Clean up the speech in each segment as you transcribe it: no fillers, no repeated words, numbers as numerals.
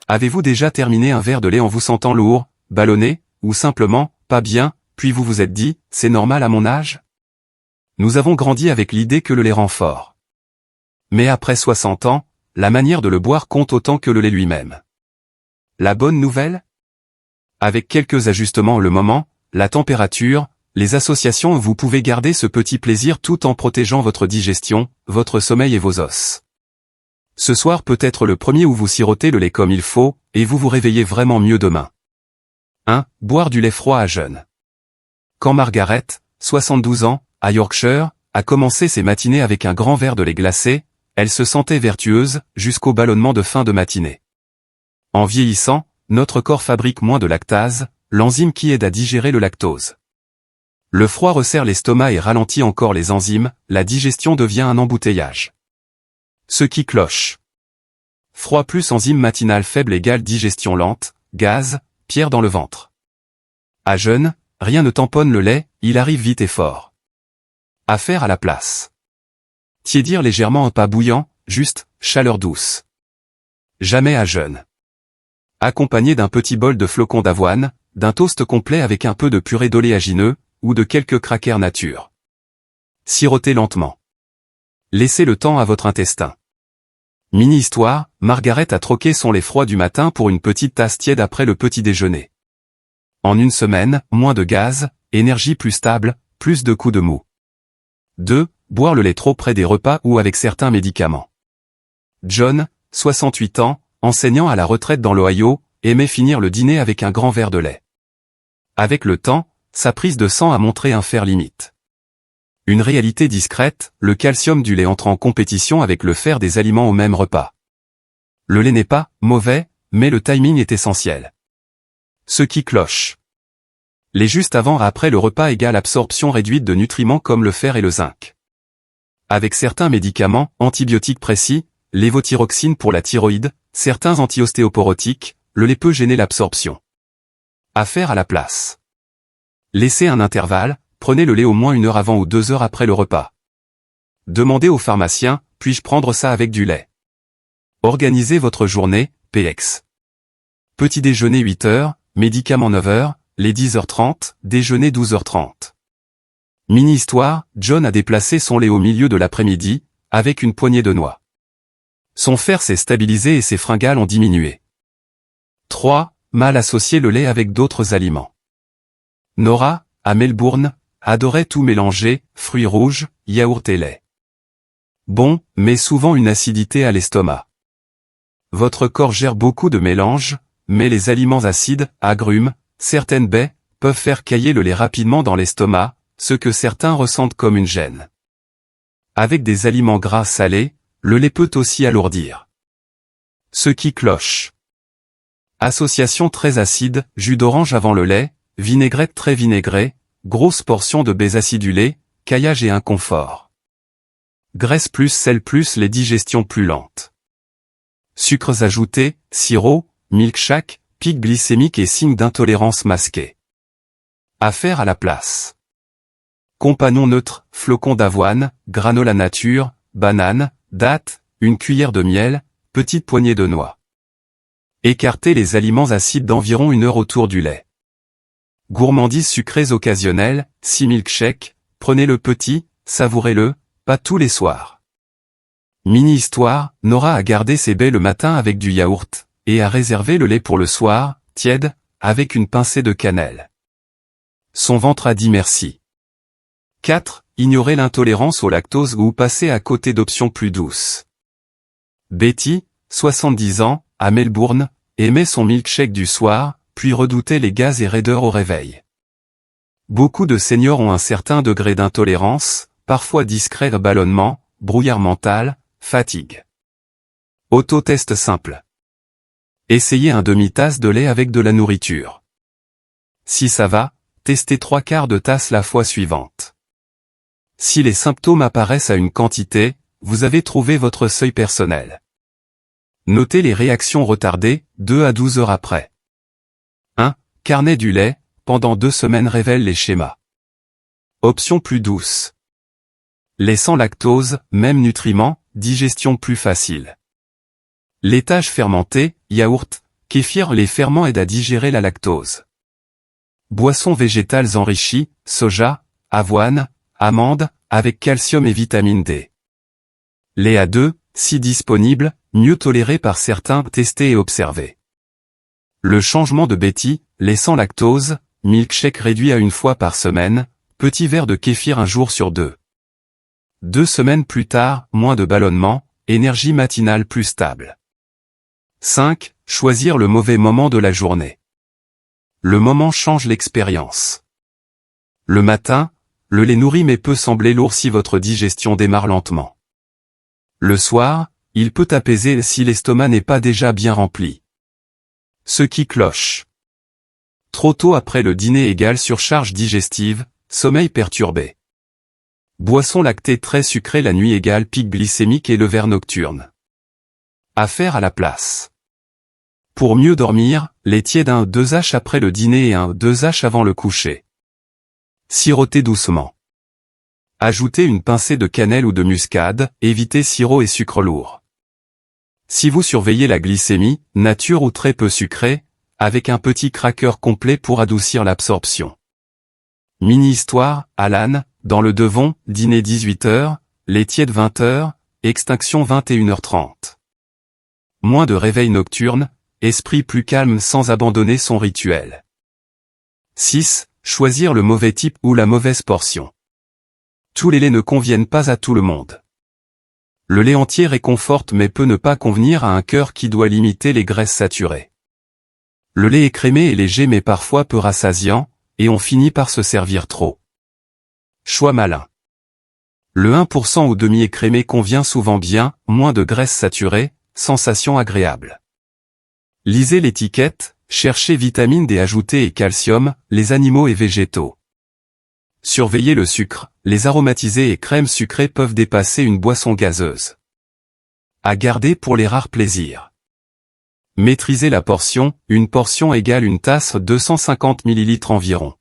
Avez-vous déjà terminé un verre de lait en vous sentant lourd, ballonné, ou simplement, pas bien, puis vous vous êtes dit, c'est normal à mon âge? Nous avons grandi avec l'idée que le lait rend fort. Mais après 60 ans, la manière de le boire compte autant que le lait lui-même. La bonne nouvelle? Avec quelques ajustements le moment, la température, les associations, vous pouvez garder ce petit plaisir tout en protégeant votre digestion, votre sommeil et vos os. Ce soir peut être le premier où vous sirotez le lait comme il faut, et vous vous réveillez vraiment mieux demain. 1. Boire du lait froid à jeun. Quand Margaret, 72 ans, à Yorkshire, a commencé ses matinées avec un grand verre de lait glacé, elle se sentait vertueuse, jusqu'au ballonnement de fin de matinée. En vieillissant, notre corps fabrique moins de lactase, l'enzyme qui aide à digérer le lactose. Le froid resserre l'estomac et ralentit encore les enzymes, la digestion devient un embouteillage. Ce qui cloche. Froid plus enzyme matinale faible égale digestion lente, gaz, pierre dans le ventre. À jeun, rien ne tamponne le lait, il arrive vite et fort. Affaire à la place. Tiédir légèrement en pas bouillant, juste, chaleur douce. Jamais à jeun. Accompagné d'un petit bol de flocons d'avoine, d'un toast complet avec un peu de purée d'oléagineux, ou de quelques crackers nature. Sirotez lentement. Laissez le temps à votre intestin. Mini-histoire, Margaret a troqué son lait froid du matin pour une petite tasse tiède après le petit déjeuner. En une semaine, moins de gaz, énergie plus stable, plus de coups de mou. 2. Boire le lait trop près des repas ou avec certains médicaments. John, 68 ans, enseignant à la retraite dans l'Ohio, aimait finir le dîner avec un grand verre de lait. Avec le temps, sa prise de sang a montré un fer limite. Une réalité discrète, le calcium du lait entre en compétition avec le fer des aliments au même repas. Le lait n'est pas mauvais, mais le timing est essentiel. Ce qui cloche. Les juste avant et après le repas égale absorption réduite de nutriments comme le fer et le zinc. Avec certains médicaments, antibiotiques précis, lévothyroxine pour la thyroïde, certains anti-ostéoporotiques, le lait peut gêner l'absorption. Affaire à la place. Laissez un intervalle, prenez le lait au moins 1 heure avant ou 2 heures après le repas. Demandez au pharmacien, puis-je prendre ça avec du lait? Organisez votre journée, PX. Petit déjeuner 8 heures, médicaments 9 heures, les 10h30, déjeuner 12h30. Mini-histoire, John a déplacé son lait au milieu de l'après-midi, avec une poignée de noix. Son fer s'est stabilisé et ses fringales ont diminué. 3. Mal associer le lait avec d'autres aliments. Nora, à Melbourne, adorait tout mélanger, fruits rouges, yaourt et lait. Bon, mais souvent une acidité à l'estomac. Votre corps gère beaucoup de mélanges, mais les aliments acides, agrumes, certaines baies, peuvent faire cailler le lait rapidement dans l'estomac, ce que certains ressentent comme une gêne. Avec des aliments gras salés, le lait peut aussi alourdir. Ce qui cloche. Association très acide, jus d'orange avant le lait, vinaigrette très vinaigrée, grosse portion de baies acidulées, caillage et inconfort. Graisse plus sel plus les digestions plus lentes. Sucres ajoutés, sirop, milkshake, pic glycémique et signes d'intolérance masqués. Affaire à la place. Compagnons neutres, flocons d'avoine, granola nature, banane, dattes, une cuillère de miel, petite poignée de noix. Écartez les aliments acides d'environ 1 heure autour du lait. Gourmandises sucrées occasionnelles, 6 milkshakes, prenez-le petit, savourez-le, pas tous les soirs. Mini-histoire, Nora a gardé ses baies le matin avec du yaourt, et a réservé le lait pour le soir, tiède, avec une pincée de cannelle. Son ventre a dit merci. 4. Ignorez l'intolérance au lactose ou passez à côté d'options plus douces. Betty, 70 ans, à Melbourne, aimait son milkshake du soir, puis redoutait les gaz et raideurs au réveil. Beaucoup de seniors ont un certain degré d'intolérance, parfois discret ballonnement, brouillard mental, fatigue. Autotest simple. Essayez un demi-tasse de lait avec de la nourriture. Si ça va, testez 3/4 de tasse la fois suivante. Si les symptômes apparaissent à une quantité, vous avez trouvé votre seuil personnel. Notez les réactions retardées, 2 à 12 heures après. 1. Carnet du lait, pendant 2 semaines révèle les schémas. Option plus douce. Lait sans lactose, même nutriments, digestion plus facile. Laitage fermenté, yaourt, Kéfir, les ferments aident à digérer la lactose. Boissons végétales enrichies, soja, avoine, amandes, avec calcium et vitamine D. Lait A2, si disponible, mieux toléré par certains, testé et observé. Le changement de Betty, lait sans lactose, milkshake réduit à 1 fois par semaine, petit verre de kéfir 1 jour sur 2. 2 semaines plus tard, moins de ballonnement, énergie matinale plus stable. 5. Choisir le mauvais moment de la journée. Le moment change l'expérience. Le matin, le lait nourrit mais peut sembler lourd si votre digestion démarre lentement. Le soir, il peut apaiser si l'estomac n'est pas déjà bien rempli. Ce qui cloche. Trop tôt après le dîner égale surcharge digestive, sommeil perturbé. Boisson lactée très sucrée la nuit égale pic glycémique et le verre nocturne. Affaire à la place. Pour mieux dormir, lait tiède 1-2 après le dîner et 1-2 avant le coucher. Siroter doucement. Ajoutez une pincée de cannelle ou de muscade, évitez sirop et sucre lourd. Si vous surveillez la glycémie, nature ou très peu sucré, avec un petit cracker complet pour adoucir l'absorption. Mini-histoire, Alan, dans le Devon, dîner 18h, lait tiède 20h, extinction 21h30. Moins de réveil nocturne, esprit plus calme sans abandonner son rituel. 6. Choisir le mauvais type ou la mauvaise portion. Tous les laits ne conviennent pas à tout le monde. Le lait entier réconforte mais peut ne pas convenir à un cœur qui doit limiter les graisses saturées. Le lait écrémé est léger mais parfois peu rassasiant, et on finit par se servir trop. Choix malin. Le 1% ou demi-écrémé convient souvent bien, moins de graisse saturée, sensation agréable. Lisez l'étiquette, cherchez vitamine D ajoutée et calcium, les animaux et végétaux. Surveillez le sucre, les aromatisés et crèmes sucrées peuvent dépasser une boisson gazeuse. À garder pour les rares plaisirs. Maîtrisez la portion, une portion égale une tasse 250 ml environ.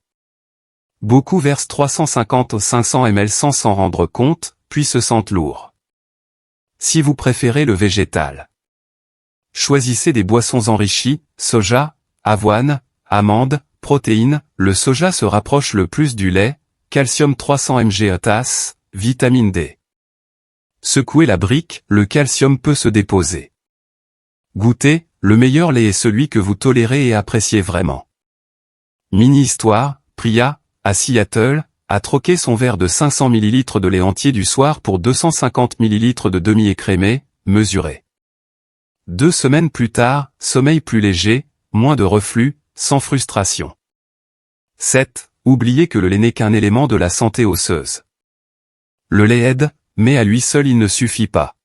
Beaucoup versent 350-500 ml sans s'en rendre compte, puis se sentent lourds. Si vous préférez le végétal. Choisissez des boissons enrichies, soja, avoine, amandes, protéines, le soja se rapproche le plus du lait, calcium 300 mg à tasse, vitamine D. Secouez la brique, le calcium peut se déposer. Goûtez, le meilleur lait est celui que vous tolérez et appréciez vraiment. Mini-histoire, Priya, à Seattle, a troqué son verre de 500 ml de lait entier du soir pour 250 ml de demi-écrémé, mesuré. 2 semaines plus tard, sommeil plus léger, moins de reflux, sans frustration. 7. Oubliez que le lait n'est qu'un élément de la santé osseuse. Le lait aide, mais à lui seul il ne suffit pas.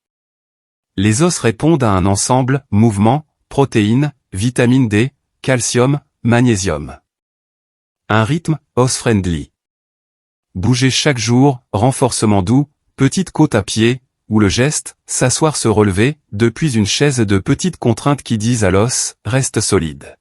Les os répondent à un ensemble, mouvement, protéines, vitamine D, calcium, magnésium. Un rythme, os-friendly. Bouger chaque jour, renforcement doux, petite côte à pied, ou le geste, s'asseoir se relever, depuis une chaise de petites contraintes qui disent à l'os, reste solide.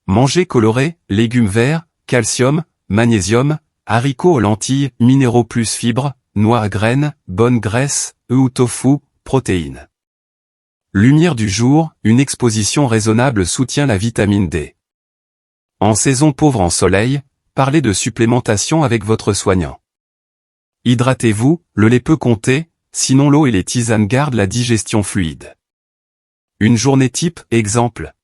Manger coloré, légumes verts, calcium, magnésium, haricots aux lentilles, minéraux plus fibres, noix à graines, bonne graisse, œufs ou tofu, protéines. Lumière du jour, une exposition raisonnable soutient la vitamine D. En saison pauvre en soleil, parlez de supplémentation avec votre soignant. Hydratez-vous, le lait peut compter, sinon l'eau et les tisanes gardent la digestion fluide. Une journée type, exemple.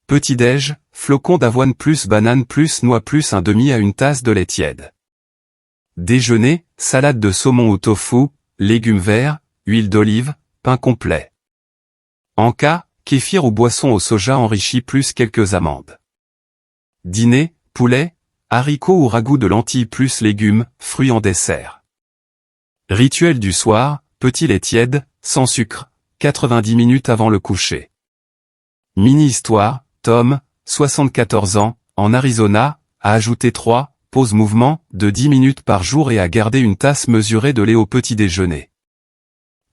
Petit-déj, flocons d'avoine plus banane plus noix plus un demi à une tasse de lait tiède. Déjeuner, salade de saumon ou tofu, légumes verts, huile d'olive, pain complet. En cas, kéfir ou boisson au soja enrichi plus quelques amandes. Dîner, poulet, haricots ou ragoût de lentilles plus légumes, fruits en dessert. Rituel du soir, petit lait tiède, sans sucre, 90 minutes avant le coucher. Mini-histoire, Tom, 74 ans, en Arizona, a ajouté 3 pauses mouvement de 10 minutes par jour et a gardé une tasse mesurée de lait au petit déjeuner.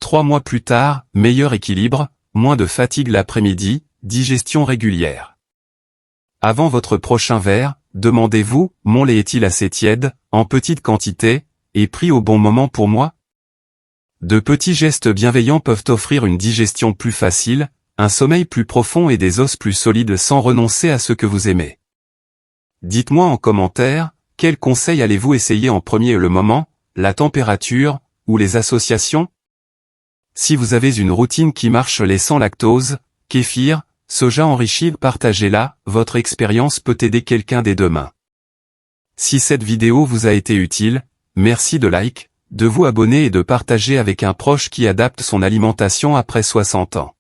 3 mois plus tard, meilleur équilibre, moins de fatigue l'après-midi, digestion régulière. Avant votre prochain verre, demandez-vous, mon lait est-il assez tiède, en petite quantité, et pris au bon moment pour moi? De petits gestes bienveillants peuvent offrir une digestion plus facile, un sommeil plus profond et des os plus solides sans renoncer à ce que vous aimez. Dites-moi en commentaire, quels conseils allez-vous essayer en premier, le moment, la température, ou les associations? Si vous avez une routine qui marche, lait sans lactose, kéfir, soja enrichi, partagez-la, votre expérience peut aider quelqu'un dès demain. Si cette vidéo vous a été utile, merci de like, de vous abonner et de partager avec un proche qui adapte son alimentation après 60 ans.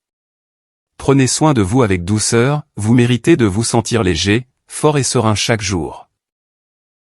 Prenez soin de vous avec douceur, vous méritez de vous sentir léger, fort et serein chaque jour.